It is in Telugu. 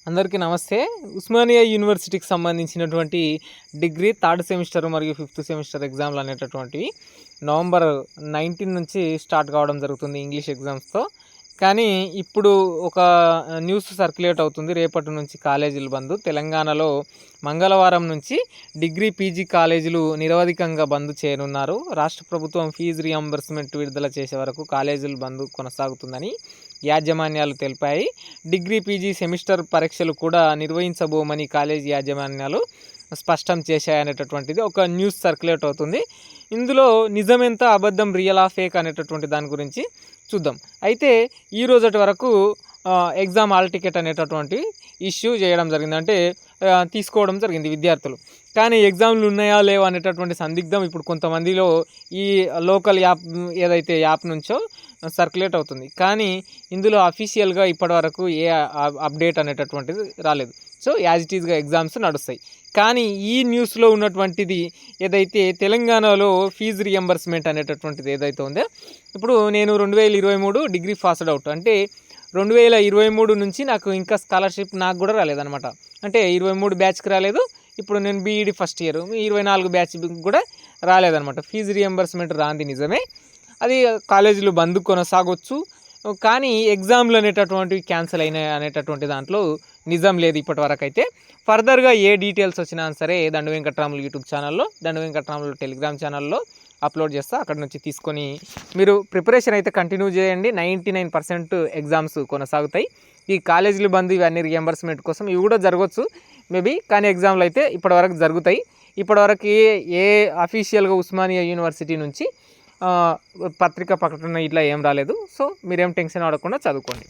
అందరికీ నమస్తే. ఉస్మానియా యూనివర్సిటీకి సంబంధించినటువంటి డిగ్రీ థర్డ్ సెమిస్టర్ మరియు ఫిఫ్త్ సెమిస్టర్ ఎగ్జామ్లు అనేటటువంటివి నవంబర్ 19 నుంచి స్టార్ట్ కావడం జరుగుతుంది ఇంగ్లీష్ ఎగ్జామ్స్తో. కానీ ఇప్పుడు ఒక న్యూస్ సర్క్యులేట్ అవుతుంది, రేపటి నుంచి కాలేజీలు బంద్. తెలంగాణలో మంగళవారం నుంచి డిగ్రీ పీజీ కాలేజీలు నిరవధికంగా బంద్ చేయనున్నారు. రాష్ట్ర ప్రభుత్వం ఫీజు రియంబర్స్మెంట్ విడుదల చేసే వరకు కాలేజీలు బంద్ కొనసాగుతుందని యాజమాన్యాలు తెలిపాయి. డిగ్రీ పీజీ సెమిస్టర్ పరీక్షలు కూడా నిర్వహించబోమని కాలేజీ యాజమాన్యాలు స్పష్టం చేశాయనేటటువంటిది ఒక న్యూస్ సర్క్యులేట్ అవుతుంది. ఇందులో నిజమెంత, అబద్ధం, రియల్ ఆ ఫేక్ అనేటటువంటి దాని గురించి చూద్దాం. అయితే ఈ రోజటి వరకు ఎగ్జామ్ హాల్ టికెట్ అనేటటువంటి ఇష్యూ చేయడం జరిగింది, అంటే తీసుకోవడం జరిగింది విద్యార్థులు. కానీ ఎగ్జామ్లు ఉన్నాయా లేవా అనేటటువంటి సందిగ్ధం ఇప్పుడు కొంతమందిలో ఈ లోకల్ యాప్ ఏదైతే యాప్ నుంచో సర్క్యులేట్ అవుతుంది. కానీ ఇందులో అఫీషియల్గా ఇప్పటివరకు ఏ అప్డేట్ అనేటటువంటిది రాలేదు. సో యాజ్ ఇట్ ఈస్గా ఎగ్జామ్స్ నడుస్తాయి. కానీ ఈ న్యూస్లో ఉన్నటువంటిది ఏదైతే తెలంగాణలో ఫీజు రియంబర్స్మెంట్ అనేటటువంటిది ఏదైతే ఉందో, ఇప్పుడు నేను 2023 డిగ్రీ పాస్డ్ అవుట్, అంటే 2023 నుంచి నాకు ఇంకా స్కాలర్షిప్ నాకు కూడా రాలేదనమాట. అంటే 23 బ్యాచ్కి రాలేదు, ఇప్పుడు నేను బీఈడి ఫస్ట్ ఇయర్ 24 బ్యాచ్ కూడా రాలేదనమాట. ఫీజు రియంబర్స్మెంట్ రాంది నిజమే, అది కాలేజీలు బంద్ కొనసాగొచ్చు. కానీ ఎగ్జామ్లు అనేటటువంటివి క్యాన్సిల్ అయినాయి అనేటటువంటి దాంట్లో నిజం లేదు ఇప్పటివరకు. అయితే ఫర్దర్గా ఏ డీటెయిల్స్ వచ్చినా సరే దండు వెంకట్రాములు యూట్యూబ్ ఛానల్లో, దండు వెంకట్రాములు టెలిగ్రామ్ ఛానల్లో అప్లోడ్ చేస్తా. అక్కడ నుంచి తీసుకొని మీరు ప్రిపరేషన్ అయితే కంటిన్యూ చేయండి. 99% ఎగ్జామ్స్ కొనసాగుతాయి. ఈ కాలేజీలు బంద్ ఇవన్నీ రియంబర్స్మెంట్ కోసం ఇవి కూడా జరగవచ్చు మేబీ, కానీ ఎగ్జామ్లు అయితే ఇప్పటివరకు జరుగుతాయి. ఇప్పటివరకు ఏ అఫీషియల్గా ఉస్మానియా యూనివర్సిటీ నుంచి పత్రికా ప్రకటన ఇట్లా ఏం రాలేదు. సో మీరేం టెన్షన్ పడకుండా చదువుకోండి.